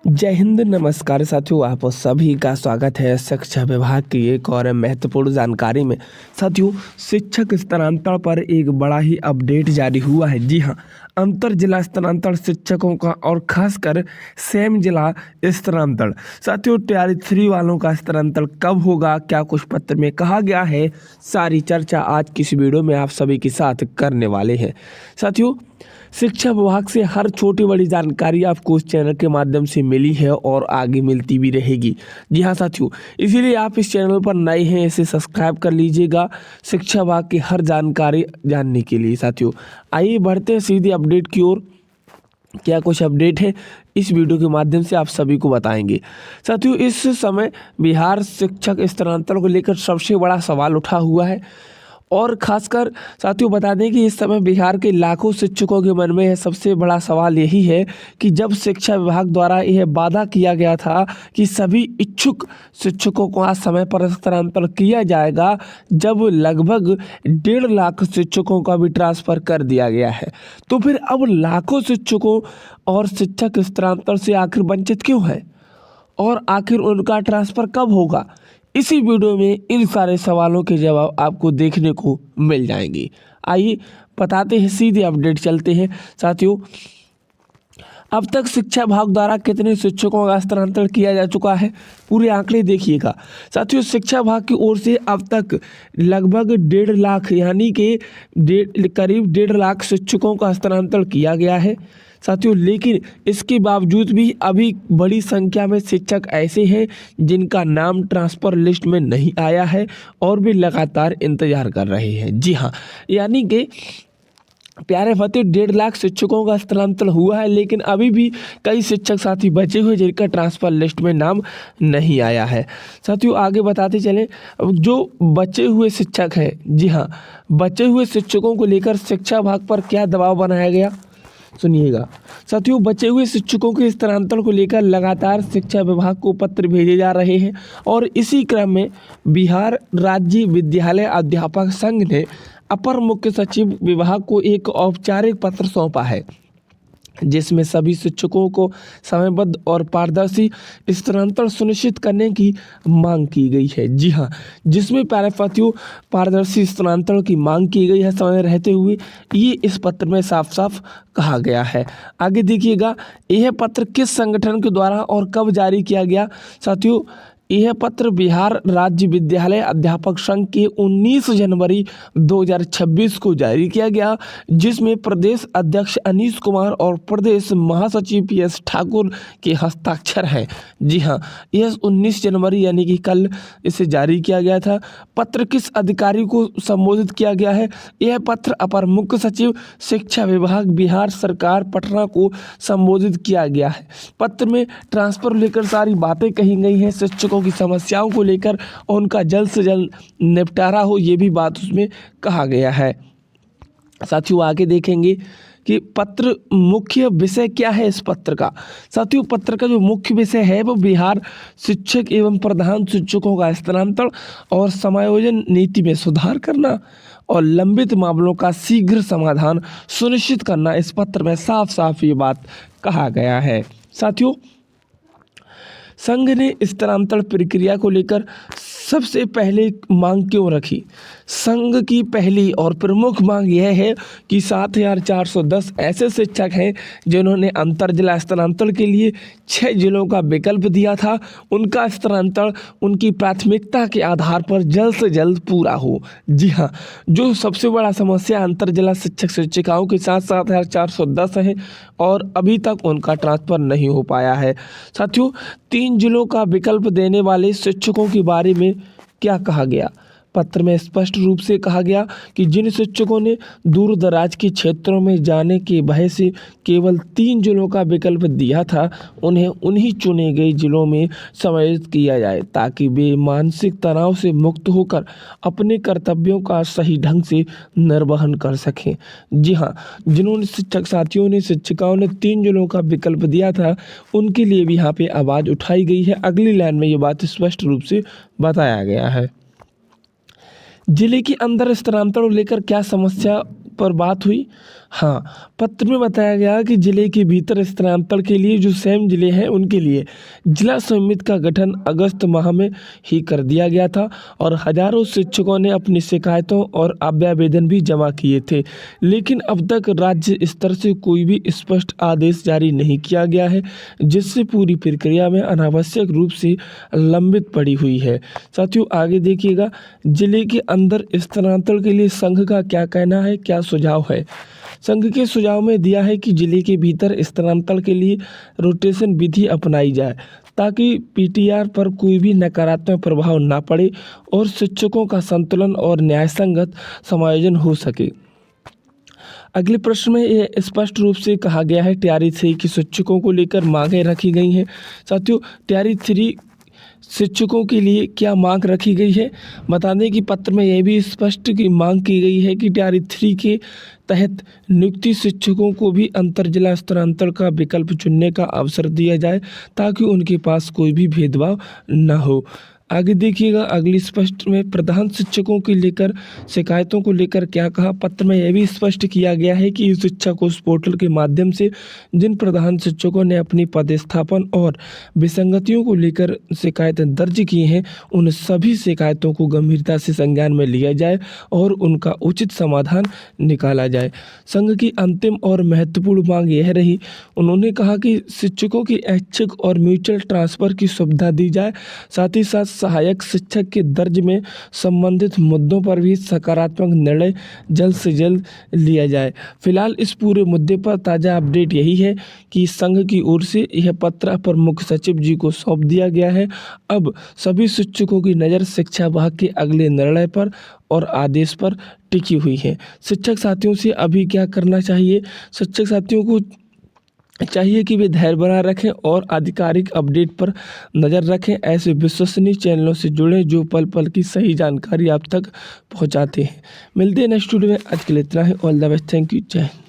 जय हिंद, नमस्कार साथियों। आप सभी का स्वागत है शिक्षा विभाग की एक और महत्वपूर्ण जानकारी में। साथियों, शिक्षक स्थानांतरण पर एक बड़ा ही अपडेट जारी हुआ है। जी हां, अंतर जिला स्थानांतरण शिक्षकों का और खासकर सेम जिला स्थानांतरण। साथियों, टियर 3 वालों का स्थानांतरण कब होगा, क्या कुछ पत्र में कहा गया है, सारी चर्चा आज की इस वीडियो में आप सभी के साथ करने वाले हैं। साथियों, शिक्षा विभाग से हर छोटी बड़ी जानकारी आपको इस चैनल के माध्यम से मिली है और आगे मिलती भी रहेगी। जी हाँ साथियों, इसीलिए आप इस चैनल पर नए हैं, इसे सब्सक्राइब कर लीजिएगा शिक्षा विभाग की हर जानकारी जानने के लिए। साथियों, आइए बढ़ते हैं सीधे अपडेट की ओर। क्या कुछ अपडेट है इस वीडियो के माध्यम से आप सभी को बताएंगे। साथियों, इस समय बिहार शिक्षक स्थानांतरण को लेकर सबसे बड़ा सवाल उठा हुआ है और खासकर साथियों बता दें कि इस समय बिहार के लाखों शिक्षकों के मन में सबसे बड़ा सवाल यही है कि जब शिक्षा विभाग द्वारा यह वादा किया गया था कि सभी इच्छुक शिक्षकों को आज समय पर स्थानांतरण किया जाएगा, जब लगभग 1.5 लाख शिक्षकों का भी ट्रांसफ़र कर दिया गया है, तो फिर अब लाखों शिक्षकों और शिक्षक स्थानांतरण से आखिर वंचित क्यों है और आखिर उनका ट्रांसफ़र कब होगा। इसी वीडियो में इन सारे सवालों के जवाब आपको देखने को मिल जाएंगे। आइए बताते हैं, सीधे अपडेट चलते हैं। साथियों, अब तक शिक्षा विभाग द्वारा कितने शिक्षकों का स्थानांतरण किया जा चुका है, पूरे आंकड़े देखिएगा। साथियों, शिक्षा विभाग की ओर से अब तक लगभग 1.5 लाख यानी कि करीब 1.5 लाख शिक्षकों का स्थानांतरण किया गया है। साथियों, लेकिन इसके बावजूद भी अभी बड़ी संख्या में शिक्षक ऐसे हैं जिनका नाम ट्रांसफ़र लिस्ट में नहीं आया है और भी लगातार इंतजार कर रहे हैं। जी हाँ, यानी कि प्यारे फतेह 1.5 लाख शिक्षकों का स्थानांतरण हुआ है, लेकिन अभी भी कई शिक्षक साथी बचे हुए जिनका ट्रांसफ़र लिस्ट में नाम नहीं आया है। साथियों, आगे बताते चलें, जो बचे हुए शिक्षक हैं, जी हाँ, बचे हुए शिक्षकों को लेकर शिक्षा विभाग पर क्या दबाव बनाया गया, सुनिएगा। साथियों, बचे हुए शिक्षकों के स्थानांतरण को लेकर लगातार शिक्षा विभाग को पत्र भेजे जा रहे हैं और इसी क्रम में बिहार राज्य विद्यालय अध्यापक संघ ने अपर मुख्य सचिव विभाग को एक औपचारिक पत्र सौंपा है, जिसमें सभी शिक्षकों को समयबद्ध और पारदर्शी स्थानांतरण सुनिश्चित करने की मांग की गई है। जी हाँ, जिसमें साथियों पारदर्शी स्थानांतरण की मांग की गई है समय रहते हुए, ये इस पत्र में साफ साफ कहा गया है। आगे देखिएगा, यह पत्र किस संगठन के द्वारा और कब जारी किया गया। साथियों, यह पत्र बिहार राज्य विद्यालय अध्यापक संघ के 19 जनवरी 2026 को जारी किया गया, जिसमें प्रदेश अध्यक्ष अनीश कुमार और प्रदेश महासचिव PS ठाकुर के हस्ताक्षर हैं। जी हाँ, यह 19 जनवरी यानी कि कल इसे जारी किया गया था। पत्र किस अधिकारी को संबोधित किया गया है। यह पत्र अपर मुख्य सचिव शिक्षा विभाग बिहार सरकार पटना को संबोधित किया गया है। पत्र में ट्रांसफ़र लेकर सारी बातें कही गई हैं, शिक्षकों की समस्याओं को लेकर और उनका जल्द से जल्द निपटारा हो, ये भी बात उसमें कहा गया है। साथियों, आगे देखेंगे कि पत्र मुख्य विषय क्या है इस पत्र का। साथियों, पत्र का जो मुख्य विषय है वो बिहार शिक्षक एवं प्रधान शिक्षकों का स्थानांतरण और समायोजन नीति में सुधार करना और लंबित मामलों का शीघ्र समाधान सुनिश्चित करना, इस पत्र में साफ साफ ये बात कहा गया है। साथियों, संघ ने स्थानांतरण प्रक्रिया को लेकर सबसे पहले मांग क्यों रखी। संघ की पहली और प्रमुख मांग यह है कि 7410 ऐसे शिक्षक हैं जिन्होंने अंतर जिला स्थानांतरण के लिए 6 जिलों का विकल्प दिया था, उनका स्थानांतरण उनकी प्राथमिकता के आधार पर जल्द से जल्द पूरा हो। जी हाँ, जो सबसे बड़ा समस्या अंतर जिला शिक्षक शिक्षिकाओं के साथ 7410 है और अभी तक उनका ट्रांसफ़र नहीं हो पाया है। साथियों, 3 जिलों का विकल्प देने वाले शिक्षकों के बारे में क्या कहा गया। पत्र में स्पष्ट रूप से कहा गया कि जिन शिक्षकों ने दूर दराज के क्षेत्रों में जाने के भय से केवल 3 जिलों का विकल्प दिया था, उन्हें उन्हीं चुने गए जिलों में समायोजित किया जाए, ताकि वे मानसिक तनाव से मुक्त होकर अपने कर्तव्यों का सही ढंग से निर्वहन कर सकें। जी हाँ, जिन्होंने शिक्षक साथियों ने शिक्षिकाओं ने 3 जिलों का विकल्प दिया था, उनके लिए भी यहाँ पे आवाज़ उठाई गई है। अगली लाइन में ये बात स्पष्ट रूप से बताया गया है। जिले के अंदर स्थानांतरण लेकर क्या समस्या पर बात हुई। हाँ, पत्र में बताया गया कि जिले के भीतर स्थानांतरण के लिए जो सेम जिले हैं उनके लिए जिला समिति का गठन अगस्त माह में ही कर दिया गया था और हजारों शिक्षकों ने अपनी शिकायतों और अभ्यावेदन भी जमा किए थे, लेकिन अब तक राज्य स्तर से कोई भी स्पष्ट आदेश जारी नहीं किया गया है, जिससे पूरी प्रक्रिया में अनावश्यक रूप से लंबित पड़ी हुई है। साथियों आगे देखिएगा, जिले के अंदर स्थानांतरण के लिए संघ का क्या कहना है, क्या सुझाव है। संघ के सुझाव में दिया है कि जिले के भीतर स्थानांतरण के लिए रोटेशन विधि अपनाई जाए ताकि पीटीआर पर कोई भी नकारात्मक प्रभाव न पड़े और शिक्षकों का संतुलन और न्यायसंगत समायोजन हो सके। अगले प्रश्न में यह स्पष्ट रूप से कहा गया है टियारी 3 की शिक्षकों को लेकर मांगें रखी गई हैं। साथियों टियारी 3 शिक्षकों के लिए क्या मांग रखी गई है, बता दें कि पत्र में यह भी स्पष्ट की मांग की गई है कि टियारी 3 के तहत नियुक्ति शिक्षकों को भी अंतर जिला स्थानांतरण का विकल्प चुनने का अवसर दिया जाए ताकि उनके पास कोई भी भेदभाव न हो। आगे देखिएगा, अगली स्पष्ट में प्रधान शिक्षकों के लेकर शिकायतों को लेकर क्या कहा। पत्र में यह भी स्पष्ट किया गया है कि शिक्षा कोष पोर्टल के माध्यम से जिन प्रधान शिक्षकों ने अपनी पदस्थापन और विसंगतियों को लेकर शिकायतें दर्ज की हैं, उन सभी शिकायतों को गंभीरता से संज्ञान में लिया जाए और उनका उचित समाधान निकाला जाए। संघ की अंतिम और महत्वपूर्ण मांग यह रही, उन्होंने कहा कि शिक्षकों की ऐच्छिक और म्यूचुअल ट्रांसफ़र की सुविधा दी जाए, साथ ही साथ सहायक शिक्षक के दर्ज में संबंधित मुद्दों पर भी सकारात्मक निर्णय जल्द से जल्द लिया जाए। फिलहाल इस पूरे मुद्दे पर ताज़ा अपडेट यही है कि संघ की ओर से यह पत्र अपर मुख्य सचिव जी को सौंप दिया गया है। अब सभी शिक्षकों की नज़र शिक्षा विभाग के अगले निर्णय पर और आदेश पर टिकी हुई है। शिक्षक साथियों से अभी क्या करना चाहिए, शिक्षक साथियों को चाहिए कि वे धैर्य बनाए रखें और आधिकारिक अपडेट पर नज़र रखें। ऐसे विश्वसनीय चैनलों से जुड़ें जो पल पल की सही जानकारी आप तक पहुंचाते हैं। मिलते हैं नेक्स्ट वीडियो में, आज के लिए इतना ही। All the best, thank you, जय हिंद।